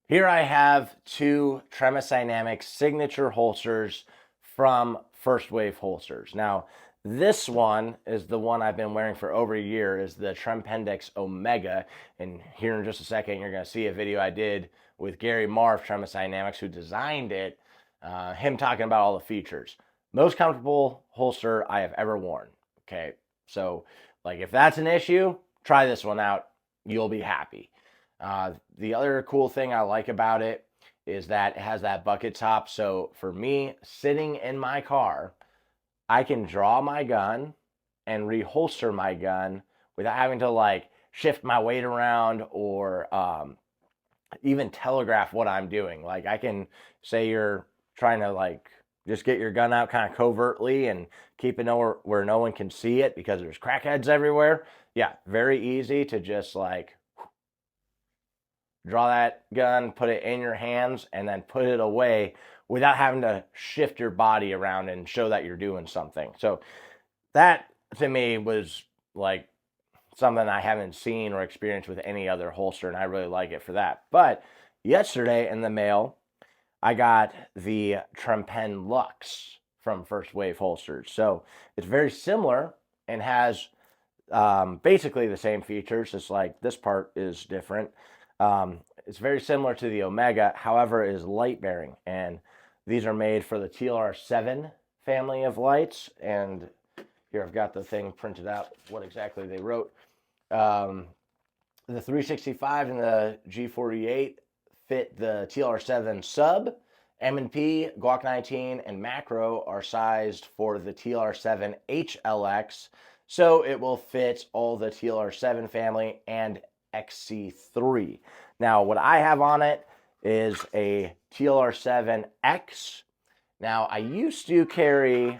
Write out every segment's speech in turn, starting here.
Here I have two Tremis Dynamics signature holsters from First Wave Holsters. Now, this one is the one I've been wearing for over a year, is the Trempendix Omega. And here in just a second, you're going to see a video I did with Garry Marr of Tremis Dynamics, who designed it, him talking about all the features. Most comfortable holster I have ever worn. Okay, so like if that's an issue, try this one out. You'll be happy. The other cool thing I like about it is that it has that bucket top. So for me, sitting in my car, I can draw my gun and reholster my gun without having to like shift my weight around or even telegraph what I'm doing. Like I can say you're trying to like just get your gun out kind of covertly and keep it where no one can see it because there's crackheads everywhere. Yeah, very easy to just like draw that gun, put it in your hands, and then put it away without having to shift your body around and show that you're doing something. So that, to me, was like something I haven't seen or experienced with any other holster, and I really like it for that. But yesterday in the mail, I got the TrempendLuX from First Wave Holsters. So it's very similar and has basically the same features. It's like this part is different. It's very similar to the Omega, however, it is light bearing, and these are made for the TLR7 family of lights. And here I've got the thing printed out, what exactly they wrote. The 365 and the G48 fit the TLR7 sub. M&P, Glock 19, and macro are sized for the TLR7 HLX, so it will fit all the TLR7 family and XC3. Now, what I have on it is a TLR7X. Now, I used to carry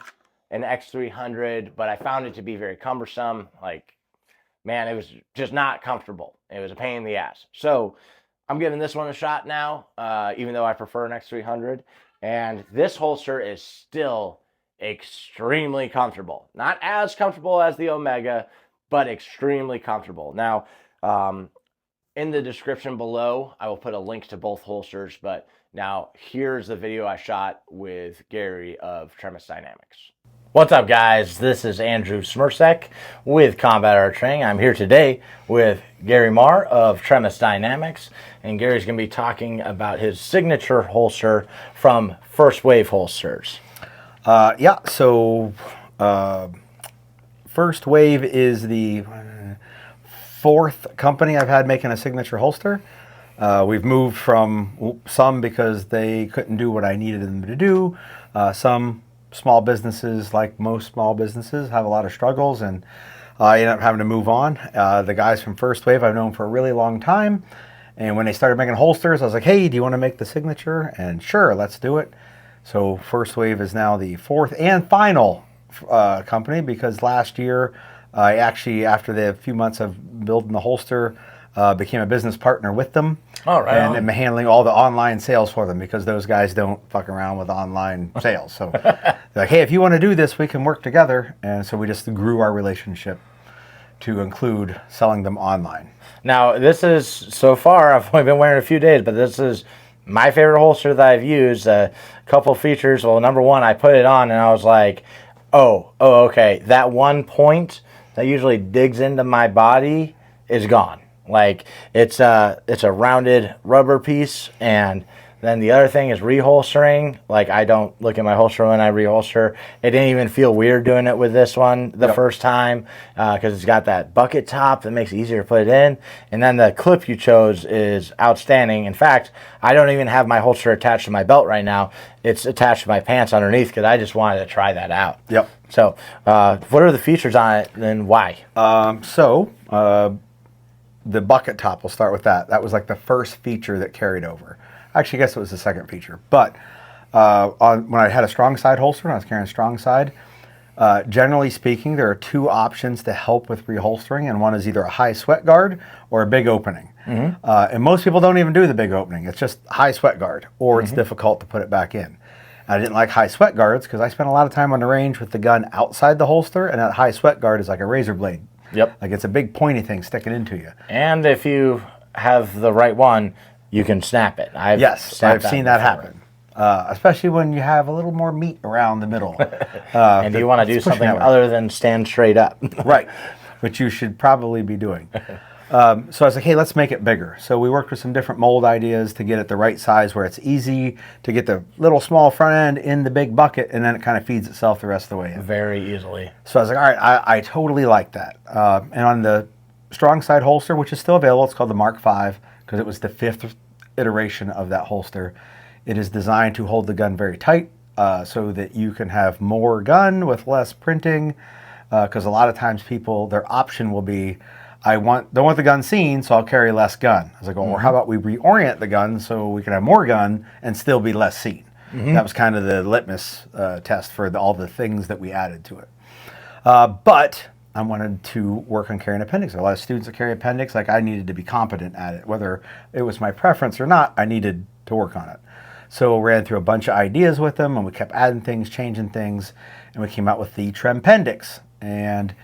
an X300, but I found it to be very cumbersome. Like, man, it was just not comfortable. It was a pain in the ass. So I'm giving this one a shot now, even though I prefer an X300. And this holster is still extremely comfortable. Not as comfortable as the Omega, but extremely comfortable. Now, in the description below, I will put a link to both holsters, but now here's the video I shot with Garry of Tremis Dynamics. What's up, guys? This is Andrew Smersek with Combat Art Training. I'm here today with Garry Marr of Tremis Dynamics, and Gary's going to be talking about his signature holster from First Wave Holsters. First Wave is the fourth company I've had making a signature holster. We've moved from some because they couldn't do what I needed them to do. Some small businesses, like most small businesses, have a lot of struggles, and I ended up having to move on. The guys from First Wave I've known for a really long time, and when they started making holsters, I was like, hey, do you want to make the signature? And sure, let's do it. So First Wave is now the fourth and final company, because last year I actually, after the few months of building the holster, became a business partner with them. All right. And I'm handling all the online sales for them, because those guys don't fuck around with online sales. So they're like, hey, if you want to do this, we can work together. And so we just grew our relationship to include selling them online. Now, this is, so far, I've only been wearing it a few days, but this is my favorite holster that I've used. A couple features. Well, number one, I put it on and I was like, oh, okay. That one point that usually digs into my body is gone. Like it's a rounded rubber piece, and then the other thing is reholstering. Like I don't look at my holster when I reholster. It didn't even feel weird doing it with this one the first time, because it's got that bucket top that makes it easier to put it in. And then the clip you chose is outstanding. In fact, I don't even have my holster attached to my belt right now. It's attached to my pants underneath because I just wanted to try that out. Yep. So what are the features on it and why? The bucket top, we'll start with that. That was like the first feature that carried over. Actually, I guess it was the second feature. But when I had a strong side holster, and I was carrying a strong side, generally speaking, there are two options to help with reholstering, and one is either a high sweat guard or a big opening. Mm-hmm. And most people don't even do the big opening. It's just high sweat guard, or it's difficult to put it back in. I didn't like high sweat guards because I spent a lot of time on the range with the gun outside the holster, and that high sweat guard is like a razor blade. Yep. Like it's a big pointy thing sticking into you. And if you have the right one, you can snap it. Yes, I've seen that happen. Especially when you have a little more meat around the middle. And you want to do something other than stand straight up. Right, which you should probably be doing. So I was like, hey, let's make it bigger. So we worked with some different mold ideas to get it the right size where it's easy to get the little small front end in the big bucket, and then it kind of feeds itself the rest of the way in. Very easily. So I was like, all right, I totally like that. And on the strong side holster, which is still available, it's called the Mark V, because it was the 5th iteration of that holster. It is designed to hold the gun very tight so that you can have more gun with less printing, because a lot of times people, their option will be, don't want the gun seen, so I'll carry less gun. I was like, well, how about we reorient the gun so we can have more gun and still be less seen? That was kind of the litmus test for all the things that we added to it. But I wanted to work on carrying Appendix. A lot of students that carry Appendix, like I needed to be competent at it. Whether it was my preference or not, I needed to work on it. So we ran through a bunch of ideas with them, and we kept adding things, changing things, and we came out with the Trempendix. And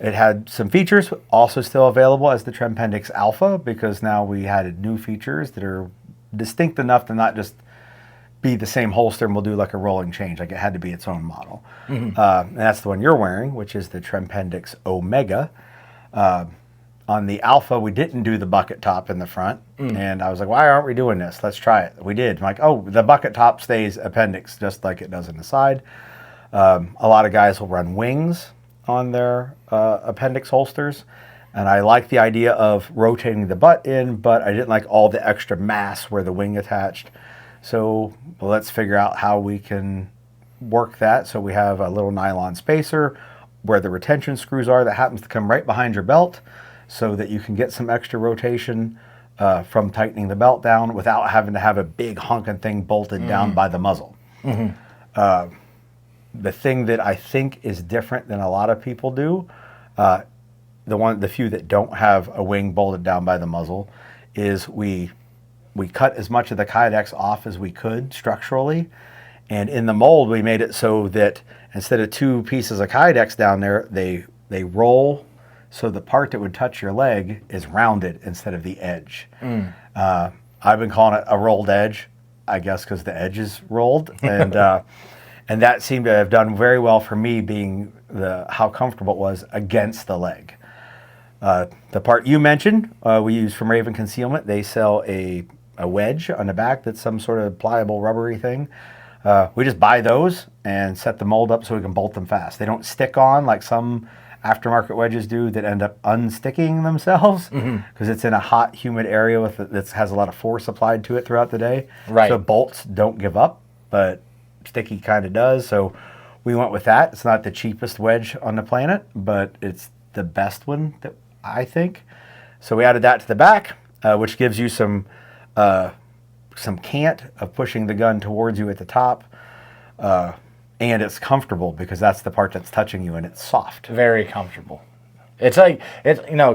it had some features also still available as the Trempendix Alpha, because now we added new features that are distinct enough to not just be the same holster and we'll do like a rolling change. Like it had to be its own model. And that's the one you're wearing, which is the Trempendix Omega. On the Alpha, we didn't do the bucket top in the front. And I was like, why aren't we doing this? Let's try it. We did. I'm like, oh, the bucket top stays Appendix just like it does in the side. A lot of guys will run wings on their Appendix holsters. And I like the idea of rotating the butt in, but I didn't like all the extra mass where the wing attached. So let's figure out how we can work that. So we have a little nylon spacer where the retention screws are that happens to come right behind your belt so that you can get some extra rotation from tightening the belt down without having to have a big honking thing bolted down by the muzzle. The thing that I think is different than a lot of people do, the few that don't have a wing bolted down by the muzzle, is we cut as much of the kydex off as we could structurally, and in the mold we made it so that instead of 2 pieces of kydex down there, they roll so the part that would touch your leg is rounded instead of the edge. I've been calling it a rolled edge, I guess because the edge is rolled, and and that seemed to have done very well for me, being how comfortable it was against the leg. The part you mentioned, we use from Raven Concealment. They sell a wedge on the back that's some sort of pliable rubbery thing. We just buy those and set the mold up so we can bolt them fast. They don't stick on like some aftermarket wedges do that end up unsticking themselves because it's in a hot, humid area that has a lot of force applied to it throughout the day. Right. So bolts don't give up, but sticky kind of does. So we went with that. It's not the cheapest wedge on the planet, but it's the best one that I think. So we added that to the back, which gives you some cant of pushing the gun towards you at the top, and it's comfortable because that's the part that's touching you, and it's soft. Very comfortable. It's like,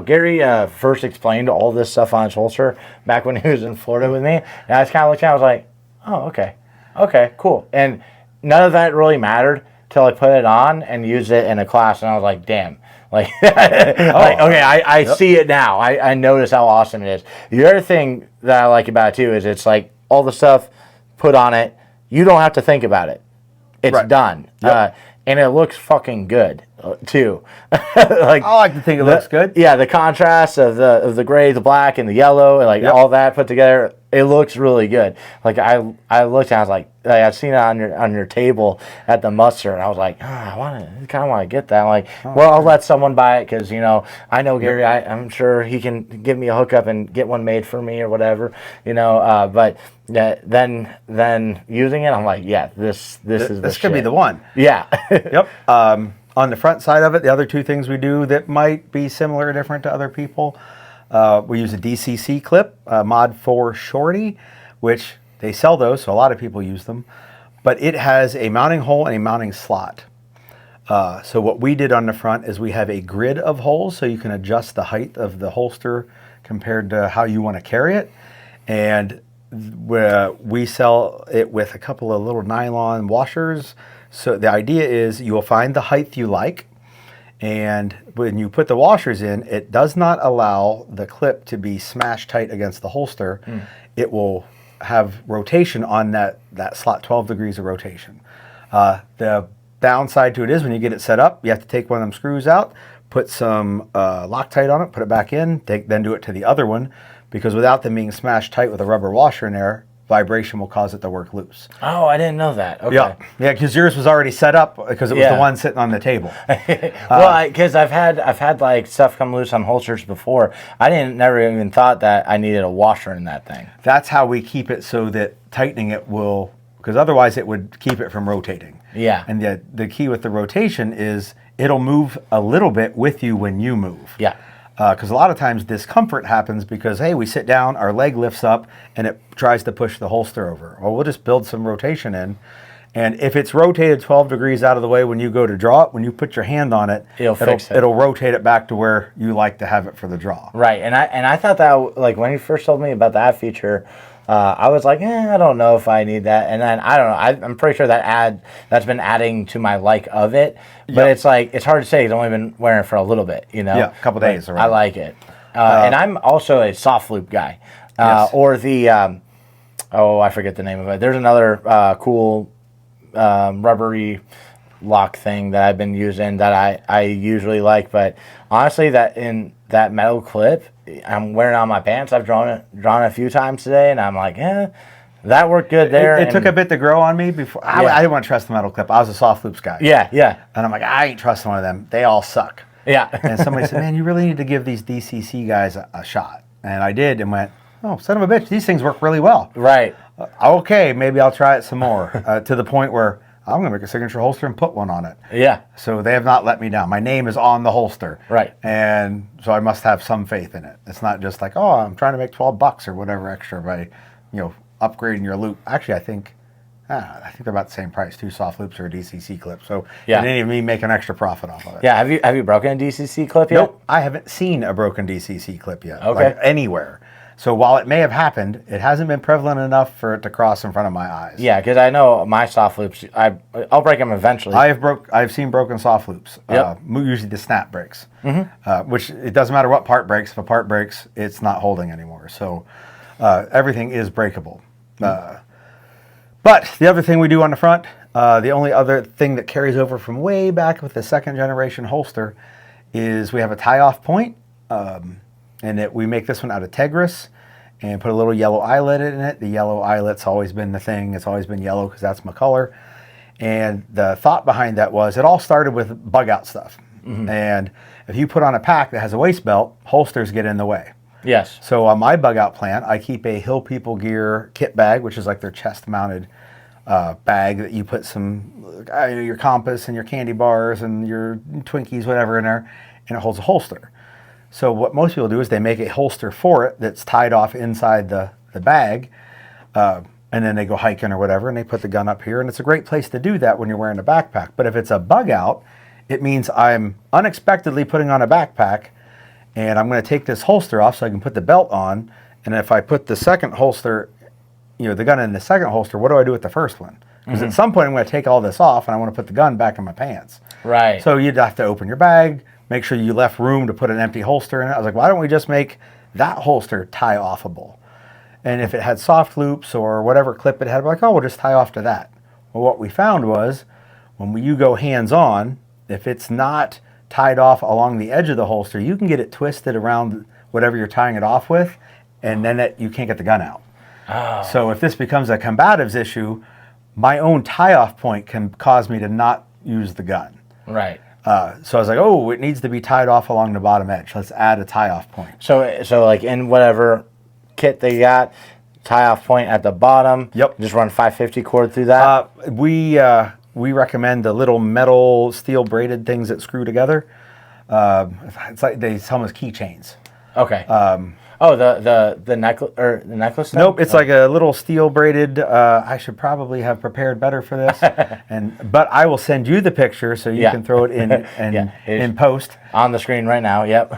Garry first explained all this stuff on his holster back when he was in Florida with me, and I just kind of looked at it, I was like, oh, okay, cool. And none of that really mattered till I put it on and used it in a class, and I was like, damn. Like, I see it now. I notice how awesome it is. The other thing that I like about it too is it's like all the stuff put on it, you don't have to think about it. It's done. Yep. And it looks fucking good too. I like to think it looks good. Yeah, the contrast of the gray, the black, and the yellow, and all that put together, it looks really good. Like I looked at it, I was like I've seen it on your table at the muster, and I was like, I kind of want to get that. I'm like, I'll let someone buy it because I know Garry. I'm sure he can give me a hookup and get one made for me or whatever. But then using it, I'm like, yeah, this is this could be the one. Yeah. Yep. On the front side of it, the other 2 things we do that might be similar or different to other people, we use a DCC clip, Mod 4 Shorty, which they sell those, so a lot of people use them. But it has a mounting hole and a mounting slot. So what we did on the front is we have a grid of holes so you can adjust the height of the holster compared to how you want to carry it. And we sell it with a couple of little nylon washers. So the idea is you will find the height you like, And when you put the washers in, it does not allow the clip to be smashed tight against the holster. It will have rotation on that slot, 12 degrees of rotation. The downside to it is when you get it set up, you have to take one of them screws out, put some Loctite on it, put it back in, then do it to the other one, because without them being smashed tight with a rubber washer in there, vibration will cause it to work loose. Oh, I didn't know that. Okay. Yeah, because yours was already set up because it was the one sitting on the table. Well, because I've had like stuff come loose on holsters before. I never even thought that I needed a washer in that thing. That's how we keep it so that tightening it will, because otherwise it would keep it from rotating. Yeah. And the key with the rotation is it'll move a little bit with you when you move. Yeah. Because a lot of times discomfort happens because, hey, we sit down, our leg lifts up, and it tries to push the holster over. Well, we'll just build some rotation in. And if it's rotated 12 degrees out of the way when you go to draw it, when you put your hand on it, it'll rotate it back to where you like to have it for the draw. Right. And I thought that, like, when you first told me about that feature, I was like, I don't know if I need that. And then, I don't know, I'm pretty sure that's been adding to my like of it. But it's like, it's hard to say. He's only been wearing it for a little bit, you know? Yeah, a couple days. I like it. And I'm also a soft loop guy. Or the, I forget the name of it. There's another cool rubbery lock thing that I've been using that I usually like. But honestly, that metal clip, I'm wearing it on my pants. I've drawn a few times today, and I'm like, that worked good there. It took a bit to grow on me before. I didn't want to trust the metal clip. I was a soft loops guy. Yeah. And I'm like, I ain't trusting one of them. They all suck. Yeah. And somebody said, man, you really need to give these DCC guys a shot. And I did, and went, oh, son of a bitch, these things work really well. Right. Okay, maybe I'll try it some more. To the point where I'm going to make a signature holster and put one on it. Yeah. So they have not let me down. My name is on the holster. Right. And so I must have some faith in it. It's not just like, oh, I'm trying to make $12 or whatever extra by, upgrading your loop. Actually, I think they're about the same price, 2 soft loops or a DCC clip. So it didn't even mean make an extra profit off of it. Yeah. Have you broken a DCC clip yet? Nope. I haven't seen a broken DCC clip yet. Okay. Like anywhere. So while it may have happened, it hasn't been prevalent enough for it to cross in front of my eyes. Yeah, because I know my soft loops, I'll break them eventually. I've seen broken soft loops. Yep. Usually the snap breaks, which it doesn't matter what part breaks. If a part breaks, it's not holding anymore. So everything is breakable. But the other thing we do on the front, the only other thing that carries over from way back with the second generation holster is we have a tie-off point. And we make this one out of Tegris and put a little yellow eyelet in it. The yellow eyelet's always been the thing. It's always been yellow because that's my color. And the thought behind that was it all started with bug out stuff. And if you put on a pack that has a waist belt, holsters get in the way. Yes. So on my bug out plant, I keep a Hill People Gear kit bag, which is like their chest mounted bag that you put some, your compass and your candy bars and your Twinkies, whatever in there, and it holds a holster. So what most people do is they make a holster for it that's tied off inside the bag, and then they go hiking or whatever, and they put the gun up here, and it's a great place to do that when you're wearing a backpack. But if it's a bug out, it means I'm unexpectedly putting on a backpack, and I'm going to take this holster off so I can put the belt on, and if I put the second holster, the gun in the second holster, what do I do with the first one? Because at some point I'm going to take all this off, and I want to put the gun back in my pants. Right. So you'd have to open your bag, make sure you left room to put an empty holster in it. I was like, why don't we just make that holster tie-offable? And if it had soft loops or whatever clip it had, we're like, oh, we'll just tie off to that. Well, what we found was when you go hands-on, if it's not tied off along the edge of the holster, you can get it twisted around whatever you're tying it off with, and then you can't get the gun out. Oh. So if this becomes a combatives issue, my own tie-off point can cause me to not use the gun. Right. So I was like, oh, it needs to be tied off along the bottom edge. Let's add a tie-off point. So like in whatever kit they got, tie-off point at the bottom. Yep. Just run 550 cord through that. We recommend the little metal steel braided things that screw together. It's like they sell them as keychains. Okay. The necklace or the necklace thing? Nope, it's like a little steel braided. I should probably have prepared better for this, but I will send you the picture so you can throw it in post on the screen right now. Yep.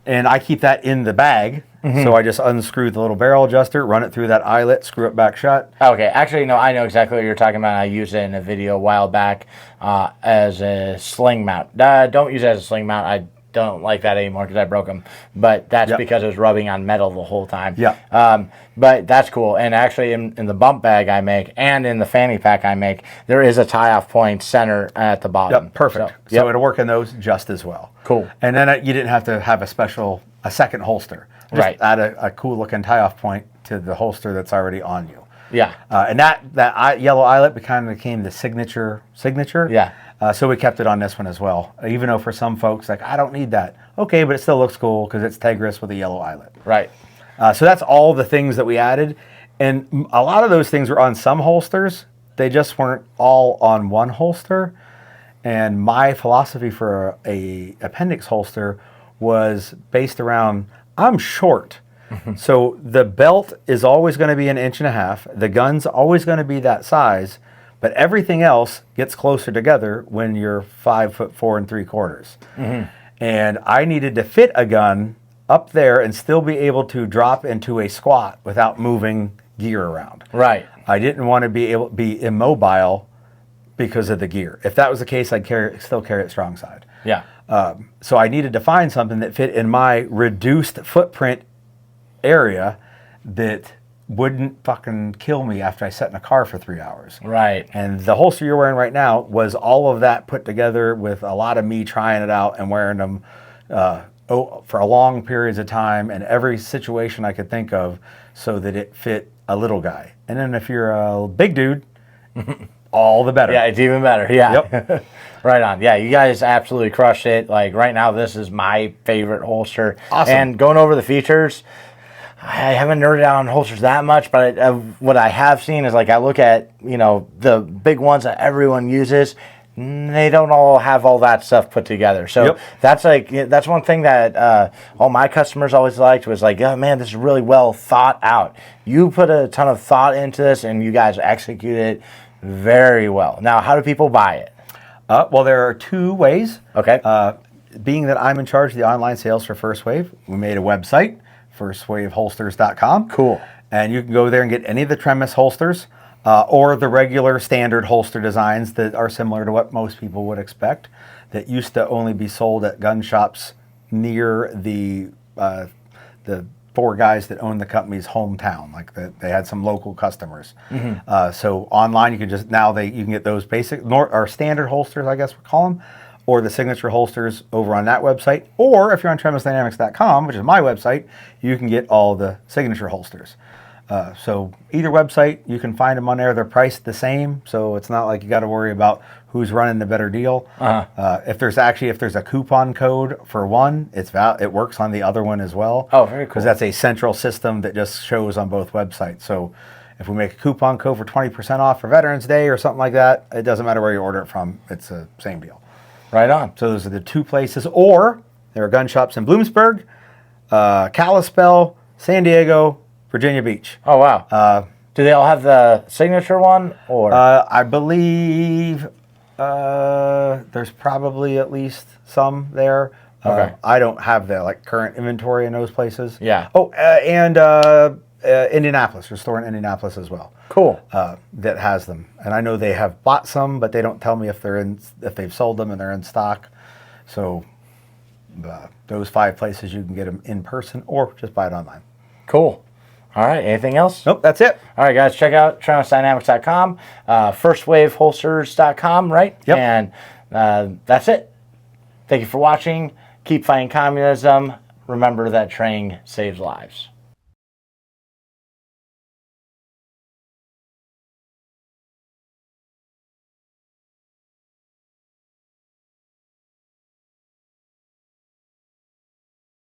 And I keep that in the bag, So I just unscrew the little barrel adjuster, run it through that eyelet, screw it back shut. Okay, actually, no, I know exactly what you're talking about. I used it in a video a while back as a sling mount. Don't use it as a sling mount. I don't like that anymore because I broke them. But that's because it was rubbing on metal the whole time. Yeah. But that's cool. And actually, in the bump bag I make and in the fanny pack I make, there is a tie-off point center at the bottom. Yep, perfect. So it'll work in those just as well. Cool. And then you didn't have to have a second holster. Just add a cool looking tie-off point to the holster that's already on you. Yeah. And that yellow eyelet kind of became the signature. Yeah. So we kept it on this one as well. Even though for some folks, like, I don't need that. Okay, but it still looks cool because it's Tegris with a yellow eyelet. Right. So that's all the things that we added. And a lot of those things were on some holsters. They just weren't all on one holster. And my philosophy for a appendix holster was based around, I'm short. So the belt is always going to be 1.5 inches. The gun's always going to be that size. But everything else gets closer together when you're 5'4 3/4. And I needed to fit a gun up there and still be able to drop into a squat without moving gear around. Right. I didn't want to be immobile because of the gear. If that was the case, I'd still carry it strong side. Yeah. So I needed to find something that fit in my reduced footprint area that wouldn't fucking kill me after I sat in a car for 3 hours. Right. And the holster you're wearing right now was all of that put together with a lot of me trying it out and wearing them for a long periods of time and every situation I could think of so that it fit a little guy. And then if you're a big dude, all the better. Yeah, it's even better. Yeah. Yep. Right on. Yeah, you guys absolutely crushed it. Like right now, this is my favorite holster. Awesome. And going over the features, I haven't nerded out on holsters that much, but what I have seen is like I look at, the big ones that everyone uses, they don't all have all that stuff put together. So that's one thing that all my customers always liked was like, oh man, this is really well thought out. You put a ton of thought into this and you guys execute it very well. Now, how do people buy it? Well, there are 2 ways. Okay. Being that I'm in charge of the online sales for First Wave, we made a website, firstwaveholsters.com. Cool. And you can go there and get any of the Tremis holsters or the regular standard holster designs that are similar to what most people would expect that used to only be sold at gun shops near the 4 guys that own the company's hometown. Like they had some local customers. So online you can you can get those basic or standard holsters, I guess we call them, or the signature holsters over on that website. Or if you're on TremisDynamics.com, which is my website, you can get all the signature holsters. So either website, you can find them on there. They're priced the same, so it's not like you got to worry about who's running the better deal. If there's a coupon code for one, it works on the other one as well. Oh, very cool. Because that's a central system that just shows on both websites. So if we make a coupon code for 20% off for Veterans Day or something like that, it doesn't matter where you order it from. It's the same deal. Right on. So those are the 2 places. Or there are gun shops in Bloomsburg, Kalispell, San Diego, Virginia Beach. Oh, wow. Do they all have the signature one? Or I believe there's probably at least some there. Okay. I don't have the current inventory in those places. Yeah. Oh, and Indianapolis. There's a store in Indianapolis as well. Cool. That has them, and I know they have bought some, but they don't tell me if they've sold them and they're in stock. So those 5 places you can get them in person or just buy it online. Cool. All right. Anything else? Nope, that's it. All right, guys. Check out TremisDynamics.com, firstwaveholsters.com, right? Yep. And that's it. Thank you for watching. Keep fighting communism. Remember that training saves lives.